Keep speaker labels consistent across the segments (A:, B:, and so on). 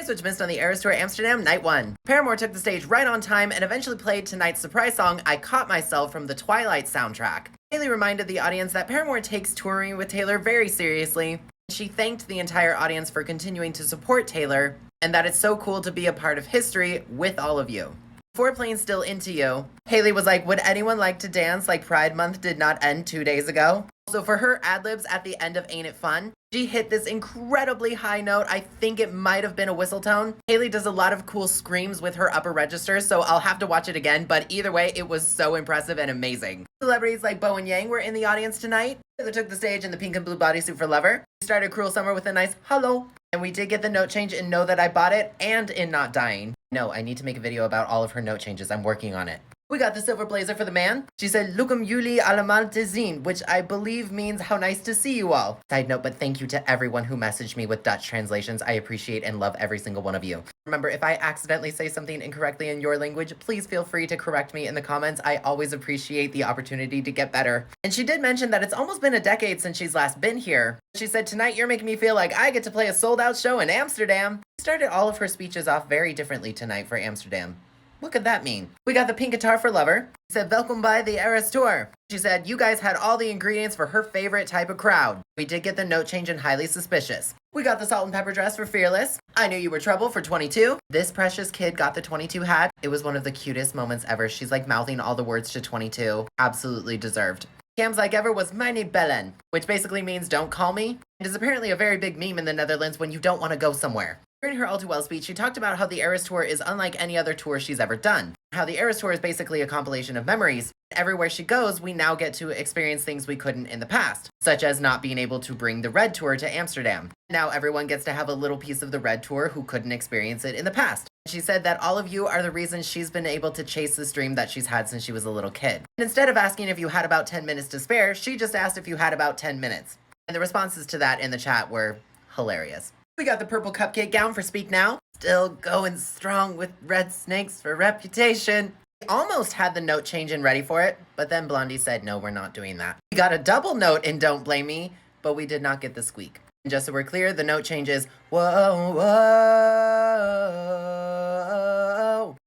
A: which missed on the Eras Tour Amsterdam Night 1. Paramore took the stage right on time and eventually played tonight's surprise song, I Caught Myself, from the Twilight soundtrack. Haley reminded the audience that Paramore takes touring with Taylor very seriously. She thanked the entire audience for continuing to support Taylor, and that it's so cool to be a part of history with all of you. Before playing Still Into You, Haley was like, would anyone like to dance like Pride Month did not end 2 days ago? So for her ad-libs at the end of Ain't It Fun, she hit this incredibly high note. I think it might have been a whistle tone. Haley does a lot of cool screams with her upper register, so I'll have to watch it again, but either way, it was so impressive and amazing. Celebrities like Bo and Yang were in the audience tonight. Taylor took the stage in the pink and blue bodysuit for Lover. She started Cruel Summer with a nice hello, and we did get the note change in Know That I Bought It and in Not Dying. No, I need to make a video about all of her note changes. I'm working on it. We got the silver blazer for the man. She said, Lucum Juli allemaal te zien, which I believe means how nice to see you all. Side note, but thank you to everyone who messaged me with Dutch translations. I appreciate and love every single one of you. Remember, if I accidentally say something incorrectly in your language, please feel free to correct me in the comments. I always appreciate the opportunity to get better. And she did mention that it's almost been a decade since she's last been here. She said, tonight you're making me feel like I get to play a sold-out show in Amsterdam. She started all of her speeches off very differently tonight for Amsterdam. What could that mean? We got the pink guitar for Lover. She said, welcome by the Eras Tour. She said, you guys had all the ingredients for her favorite type of crowd. We did get the note change in Highly Suspicious. We got the salt and pepper dress for Fearless. I Knew You Were Trouble for 22. This precious kid got the 22 hat. It was one of the cutest moments ever. She's like mouthing all the words to 22. Absolutely deserved. Cam's Like Ever was Meine Bellen, which basically means don't call me. It is apparently a very big meme in the Netherlands when you don't want to go somewhere. During her All Too Well speech, she talked about how the Eras Tour is unlike any other tour she's ever done. How the Eras Tour is basically a compilation of memories. Everywhere she goes, we now get to experience things we couldn't in the past, such as not being able to bring the Red Tour to Amsterdam. Now everyone gets to have a little piece of the Red Tour who couldn't experience it in the past. She said that all of you are the reason she's been able to chase this dream that she's had since she was a little kid. And instead of asking if you had about 10 minutes to spare, she just asked if you had about 10 minutes. And the responses to that in the chat were hilarious. We got the purple cupcake gown for Speak Now. Still going strong with red snakes for Reputation. We almost had the note change in Ready For It, but then Blondie said, no, we're not doing that. We got a double note in Don't Blame Me, but we did not get the squeak. And just so we're clear, the note change is, whoa, whoa.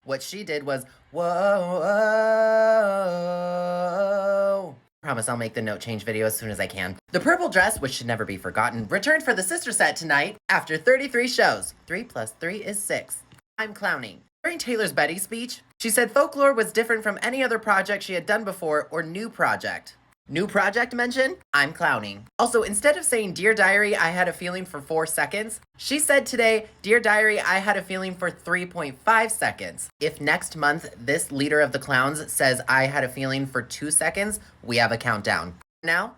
A: What she did was, whoa, whoa. Promise I'll make the note change video as soon as I can. The purple dress, which should never be forgotten, returned for the sister set tonight after 33 shows. 3 plus 3 is 6. I'm clowning. During Taylor's Betty speech, she said Folklore was different from any other project she had done before or new project. New project mention? I'm clowning. Also, instead of saying, Dear Diary, I had a feeling for 4 seconds, she said today, Dear Diary, I had a feeling for 3.5 seconds. If next month, this leader of the clowns says I had a feeling for 2 seconds, we have a countdown. Now,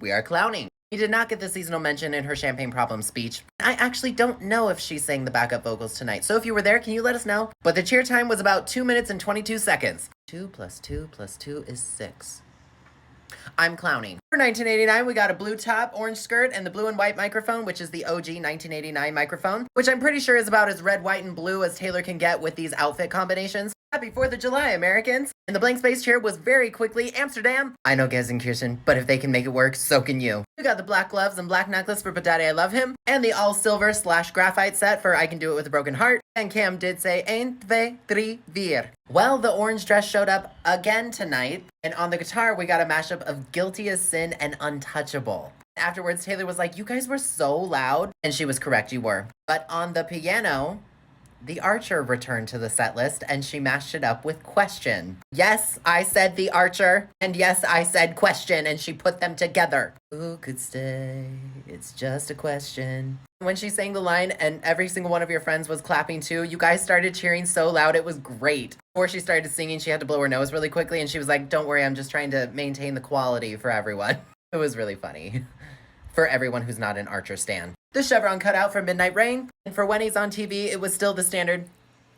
A: we are clowning. We did not get the seasonal mention in her Champagne Problems speech. I actually don't know if she sang the backup vocals tonight, so if you were there, can you let us know? But the cheer time was about 2 minutes and 22 seconds. 2 plus 2 plus 2 is 6. I'm clowning. For 1989, we got a blue top, orange skirt, and the blue and white microphone, which is the OG 1989 microphone, which I'm pretty sure is about as red, white, and blue as Taylor can get with these outfit combinations. Happy 4th of July, Americans! And the blank space cheer was very quickly Amsterdam. I know Gelsenkirchen, but if they can make it work, so can you. We got the black gloves and black necklace for But Daddy I Love Him, and the all silver / graphite set for I Can Do It With a Broken Heart. And Cam did say 1, 2, 3, 4. Well, the orange dress showed up again tonight, and on the guitar we got a mashup of Guilty as Sin and Untouchable. Afterwards, Taylor was like, you guys were so loud, and she was correct, you were. But on the piano, The Archer returned to the set list, and she mashed it up with Question. Yes, I said The Archer, and yes, I said Question, and she put them together. Who could stay? It's just a question. When she sang the line and every single one of your friends was clapping too, you guys started cheering so loud, it was great. Before she started singing, she had to blow her nose really quickly, and she was like, don't worry, I'm just trying to maintain the quality for everyone. It was really funny. For everyone who's not an Archer stan. The chevron cutout for Midnight Rain, and for when he's on TV, it was still the standard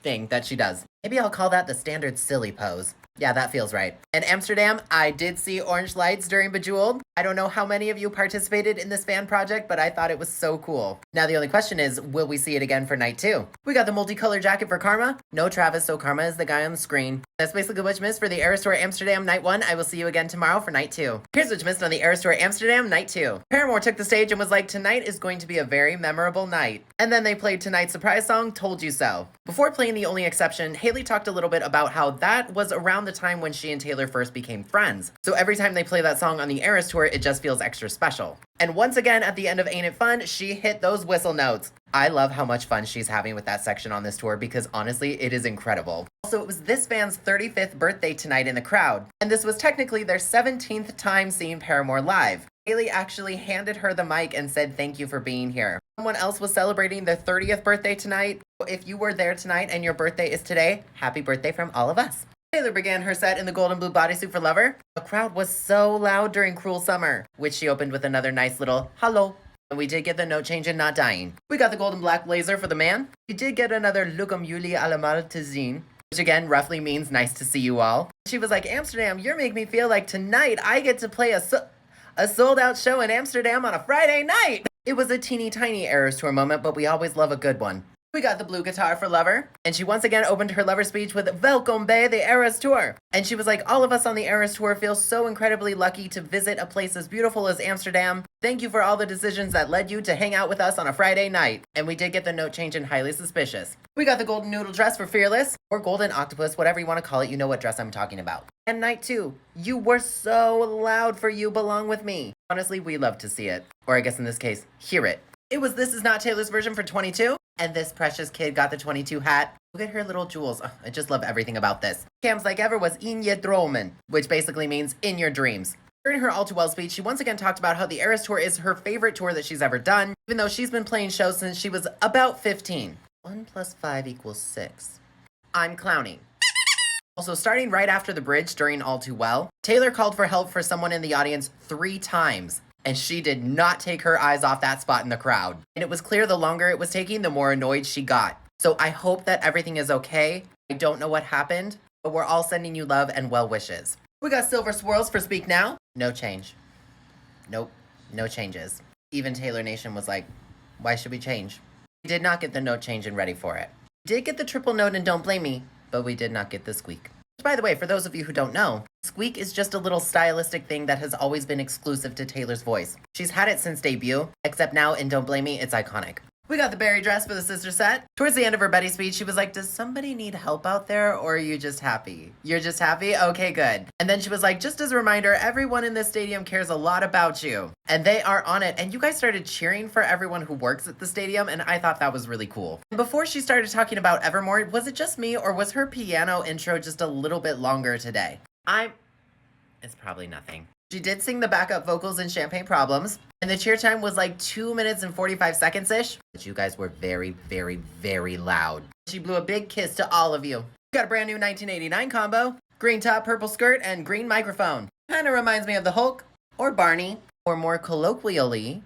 A: thing that she does. Maybe I'll call that the standard silly pose. Yeah, that feels right. In Amsterdam, I did see orange lights during Bejeweled. I don't know how many of you participated in this fan project, but I thought it was so cool. Now the only question is, will we see it again for night 2? We got the multicolored jacket for Karma. No Travis, so Karma is the guy on the screen. That's basically what you missed for the Eras Tour Amsterdam night 1. I will see you again tomorrow for night 2. Here's what you missed on the Eras Tour Amsterdam night 2. Paramore took the stage and was like, tonight is going to be a very memorable night. And then they played tonight's surprise song, Told You So. Before playing The Only Exception, Haley talked a little bit about how that was around the time when she and Taylor first became friends. So every time they play that song on the Eras Tour, it just feels extra special. And once again, at the end of Ain't It Fun, she hit those whistle notes. I love how much fun she's having with that section on this tour because honestly, it is incredible. Also, it was this band's 35th birthday tonight in the crowd, and this was technically their 17th time seeing Paramore live. Haley actually handed her the mic and said thank you for being here. Someone else was celebrating their 30th birthday tonight. If you were there tonight and your birthday is today, happy birthday from all of us. Taylor began her set in the gold and blue bodysuit for Lover. The crowd was so loud during Cruel Summer, which she opened with another nice little hello. And we did get the note change in Not Dying. We got the gold and black blazer for the man. We did get another Lucum Yuli Alamal Tazine, which again roughly means nice to see you all. She was like, Amsterdam, you're making me feel like tonight I get to play a sold out show in Amsterdam on a Friday night. It was a teeny tiny Eras Tour moment, but we always love a good one. We got the blue guitar for Lover, and she once again opened her Lover speech with Welkom bij the Eras Tour. And she was like, all of us on the Eras Tour feel so incredibly lucky to visit a place as beautiful as Amsterdam. Thank you for all the decisions that led you to hang out with us on a Friday night. And we did get the note change in Highly Suspicious. We got the golden noodle dress for Fearless, or golden octopus, whatever you want to call it, you know what dress I'm talking about. And night 2, you were so loud for You Belong With Me. Honestly, we love to see it. Or I guess in this case, hear it. It was This Is Not Taylor's version for 22, and this precious kid got the 22 hat. Look at her little jewels. Oh, I just love everything about this. Cam's Like Ever was In Je Dromen, which basically means in your dreams. During her All Too Well speech, she once again talked about how the Eras Tour is her favorite tour that she's ever done, even though she's been playing shows since she was about 15. 1 + 5 = 6. I'm clowning. Also, starting right after the bridge during All Too Well, Taylor called for help for someone in the audience 3 times. And she did not take her eyes off that spot in the crowd. And it was clear the longer it was taking, the more annoyed she got. So I hope that everything is okay. I don't know what happened, but we're all sending you love and well wishes. We got silver swirls for Speak Now. No change. Nope, no changes. Even Taylor Nation was like, why should we change? We did not get the note change and Ready For It. We did get the triple note in Don't Blame Me, but we did not get the squeak. By the way, for those of you who don't know, squeak is just a little stylistic thing that has always been exclusive to Taylor's voice. She's had it since debut, except now in Don't Blame Me, it's iconic. We got the berry dress for the sister set. Towards the end of her Betty speech, she was like, does somebody need help out there, or are you just happy? You're just happy? Okay, good. And then she was like, just as a reminder, everyone in this stadium cares a lot about you. And they are on it. And you guys started cheering for everyone who works at the stadium, and I thought that was really cool. And before she started talking about Evermore, was it just me, or was her piano intro just a little bit longer today? It's probably nothing. She did sing the backup vocals in Champagne Problems, and the cheer time was like 2 minutes and 45 seconds-ish, but you guys were very, very, very loud. She blew a big kiss to all of you. Got a brand new 1989 combo, green top, purple skirt, and green microphone. Kinda reminds me of the Hulk, or Barney, or more colloquially,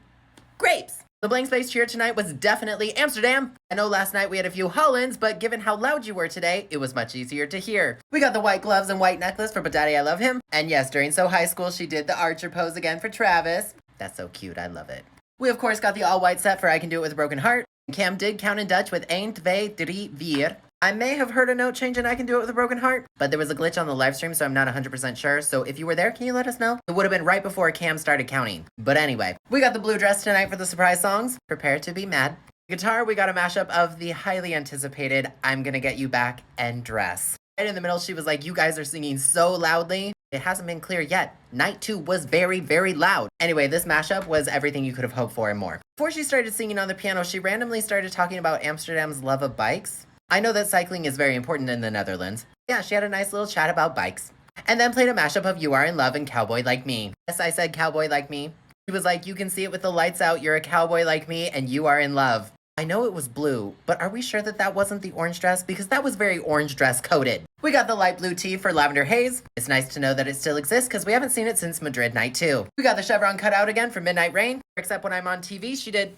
A: grapes. The blank space cheer tonight was definitely Amsterdam. I know last night we had a few Hollands, but given how loud you were today, it was much easier to hear. We got the white gloves and white necklace for But Daddy I Love Him. And yes, during So High School, she did the Archer pose again for Travis. That's so cute, I love it. We of course got the all white set for I Can Do It With a Broken Heart. Cam did count in Dutch with 1, 2, 3, 4. I may have heard a note change and I Can Do It With a Broken Heart, but there was a glitch on the live stream, so I'm not 100% sure. So if you were there, can you let us know? It would have been right before Cam started counting. But anyway, we got the blue dress tonight for the surprise songs. Prepare to be mad. Guitar, we got a mashup of the highly anticipated I'm Gonna Get You Back and Dress. Right in the middle, she was like, you guys are singing so loudly. It hasn't been clear yet. Night 2 was very, very loud. Anyway, this mashup was everything you could have hoped for and more. Before she started singing on the piano, she randomly started talking about Amsterdam's love of bikes. I know that cycling is very important in the Netherlands. Yeah, she had a nice little chat about bikes. And then played a mashup of You Are in Love and Cowboy Like Me. Yes, I said Cowboy Like Me. She was like, you can see it with the lights out, you're a cowboy like me, and you are in love. I know it was blue, but are we sure that that wasn't the orange dress? Because that was very orange dress coded. We got the light blue tee for Lavender Haze. It's nice to know that it still exists because we haven't seen it since Madrid Night 2. We got the chevron cutout again for Midnight Rain, except when I'm on TV, she did.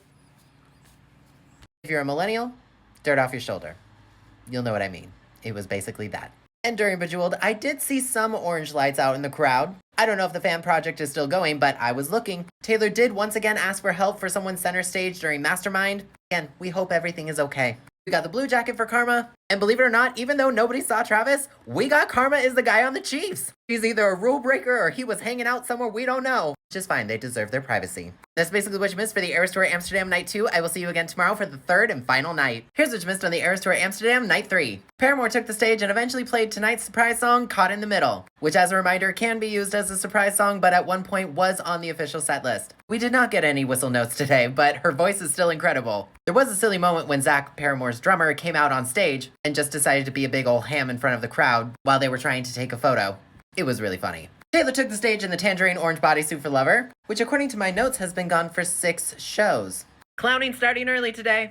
A: If you're a millennial, dirt off your shoulder. You'll know what I mean. It was basically that. And during Bejeweled, I did see some orange lights out in the crowd. I don't know if the fan project is still going, but I was looking. Taylor did once again ask for help for someone center stage during Mastermind. Again, we hope everything is okay. We got the blue jacket for Karma. And believe it or not, even though nobody saw Travis, we got Karma is the guy on the Chiefs. He's either a rule breaker or he was hanging out somewhere we don't know. Which is fine, they deserve their privacy. That's basically what you missed for the Eras Tour Amsterdam Night 2. I will see you again tomorrow for the third and final night. Here's what you missed on the Eras Tour Amsterdam Night 3. Paramore took the stage and eventually played tonight's surprise song, Caught in the Middle, which as a reminder can be used as a surprise song, but at one point was on the official set list. We did not get any whistle notes today, but her voice is still incredible. There was a silly moment when Zach, Paramore's drummer, came out on stage and just decided to be a big ol' ham in front of the crowd while they were trying to take a photo. It was really funny. Taylor took the stage in the tangerine orange bodysuit for Lover, which according to my notes has been gone for 6 shows. Clowning starting early today.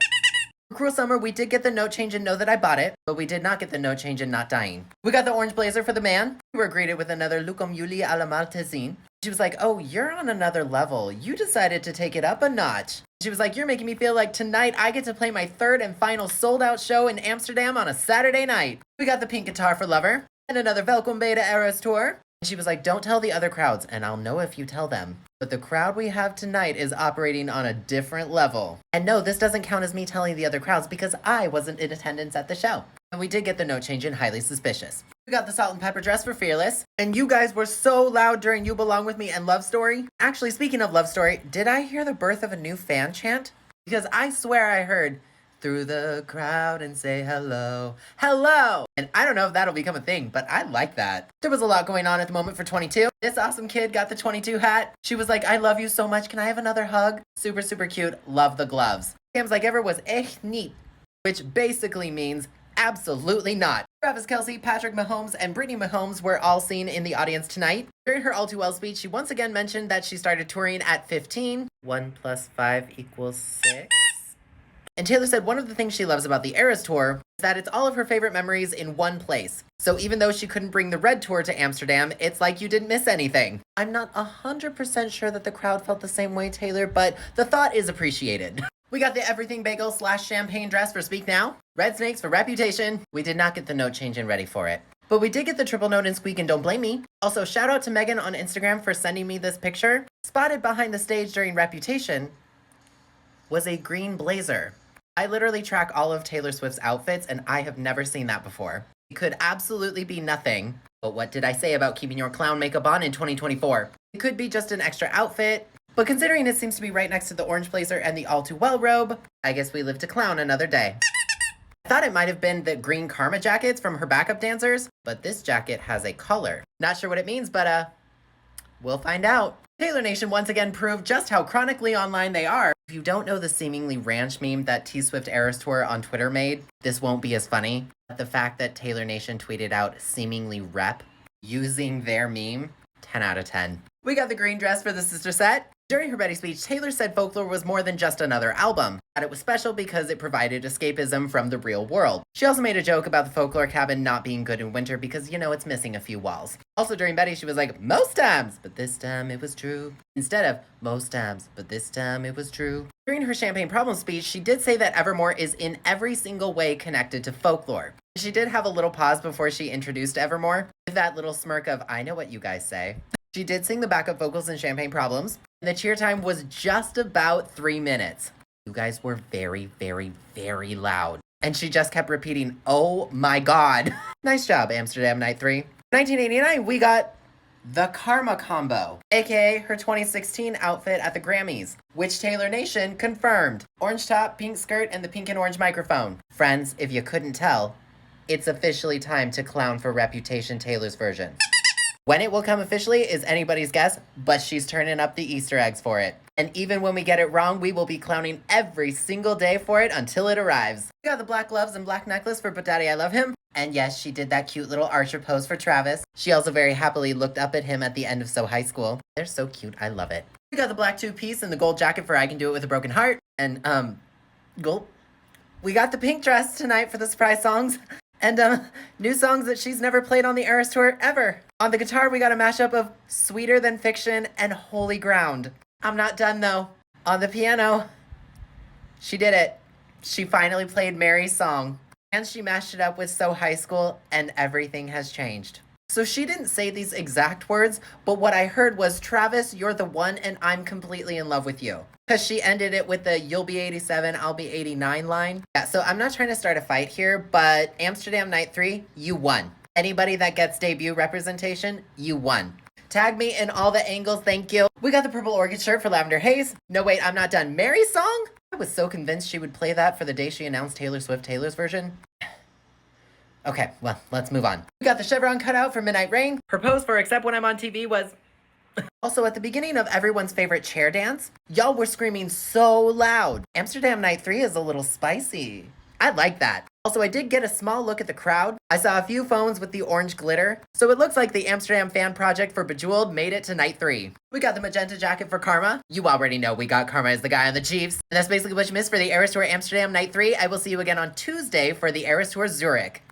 A: For Cruel Summer, we did get the note change and Know That I Bought It, but we did not get the note change in Not Dying. We got the orange blazer for the man. We were greeted with another Lucum Yuli a la Maltesine. She was like, oh, you're on another level. You decided to take it up a notch. She was like, you're making me feel like tonight I get to play my third and final sold-out show in Amsterdam on a Saturday night. We got the pink guitar for Lover, and another Welkom bij de Eras Tour. And she was like, don't tell the other crowds, and I'll know if you tell them. But the crowd we have tonight is operating on a different level. And no, this doesn't count as me telling the other crowds because I wasn't in attendance at the show. And we did get the note change in Highly Suspicious. We got the salt and pepper dress for Fearless. And you guys were so loud during You Belong With Me and Love Story. Actually, speaking of Love Story, did I hear the birth of a new fan chant? Because I swear I heard through the crowd and say hello, hello. And I don't know if that'll become a thing, but I like that. There was a lot going on at the moment for 22. This awesome kid got the 22 hat. She was like, I love you so much. Can I have another hug? Super, super cute. Love the gloves. Cam's like, ever was echt niet, which basically means absolutely not. Travis Kelce, Patrick Mahomes, and Brittany Mahomes were all seen in the audience tonight. During her All Too Well speech, she once again mentioned that she started touring at 15. 1 + 5 = 6. And Taylor said one of the things she loves about the Eras Tour is that it's all of her favorite memories in one place. So even though she couldn't bring the Red Tour to Amsterdam, it's like you didn't miss anything. I'm not 100% sure that the crowd felt the same way, Taylor, but the thought is appreciated. We got the Everything Bagel / champagne dress for Speak Now. Red Snakes for Reputation. We did not get the note change in Ready For It. But we did get the triple note in Squeak and Don't Blame Me. Also, shout out to Megan on Instagram for sending me this picture. Spotted behind the stage during Reputation was a green blazer. I literally track all of Taylor Swift's outfits, and I have never seen that before. It could absolutely be nothing, but what did I say about keeping your clown makeup on in 2024? It could be just an extra outfit, but considering it seems to be right next to the orange blazer and the All Too Well robe, I guess we live to clown another day. I thought it might have been the green Karma jackets from her backup dancers, but this jacket has a color. Not sure what it means, but we'll find out. Taylor Nation once again proved just how chronically online they are. If you don't know the seemingly ranch meme that T-Swift Eras Tour on Twitter made, this won't be as funny. But the fact that Taylor Nation tweeted out seemingly rep using their meme, 10 out of 10. We got the green dress for the sister set. During her Betty speech, Taylor said Folklore was more than just another album, that it was special because it provided escapism from the real world. She also made a joke about the Folklore cabin not being good in winter because, you know, it's missing a few walls. Also during Betty, she was like, most times, but this time it was true. Instead of, most times, but this time it was true. During her Champagne Problem speech, she did say that Evermore is in every single way connected to Folklore. She did have a little pause before she introduced Evermore, with that little smirk of, I know what you guys say. She did sing the backup vocals in Champagne Problems, and the cheer time was just about 3 minutes. You guys were very, very, very loud. And she just kept repeating, oh my god. Nice job, Amsterdam Night 3. 1989, we got the Karma Combo, aka her 2016 outfit at the Grammys, which Taylor Nation confirmed. Orange top, pink skirt, and the pink and orange microphone. Friends, if you couldn't tell, it's officially time to clown for Reputation Taylor's version. When it will come officially is anybody's guess, but she's turning up the Easter eggs for it. And even when we get it wrong, we will be clowning every single day for it until it arrives. We got the black gloves and black necklace for But Daddy I Love Him. And yes, she did that cute little Archer pose for Travis. She also very happily looked up at him at the end of So High School. They're so cute, I love it. We got the black two-piece and the gold jacket for I Can Do It With a Broken Heart. And, gold. We got the pink dress tonight for the surprise songs. And new songs that she's never played on the Eras Tour ever. On the guitar, we got a mashup of Sweeter Than Fiction and Holy Ground. I'm not done though. On the piano, she did it. She finally played Mary's song. And she mashed it up with So High School, and everything has changed. So she didn't say these exact words, but what I heard was, Travis, you're the one and I'm completely in love with you. Because she ended it with the you'll be 87, I'll be 89 line. Yeah, so I'm not trying to start a fight here, but Amsterdam Night 3, you won. Anybody that gets debut representation, you won. Tag me in all the angles, thank you. We got the Purple Orchid shirt for Lavender Haze. No, wait, I'm not done. Mary's song? I was so convinced she would play that for the day she announced Taylor Swift Taylor's version. Okay, well, let's move on. We got the chevron cutout for Midnight Rain. Her pose for Except When I'm on TV was... Also, at the beginning of everyone's favorite chair dance, y'all were screaming so loud. Amsterdam Night 3 is a little spicy. I like that. Also, I did get a small look at the crowd. I saw a few phones with the orange glitter, so it looks like the Amsterdam fan project for Bejeweled made it to Night 3. We got the magenta jacket for Karma. You already know we got Karma as the guy on the Chiefs. And that's basically what you missed for the Eras Tour Amsterdam Night 3. I will see you again on Tuesday for the Eras Tour Zurich.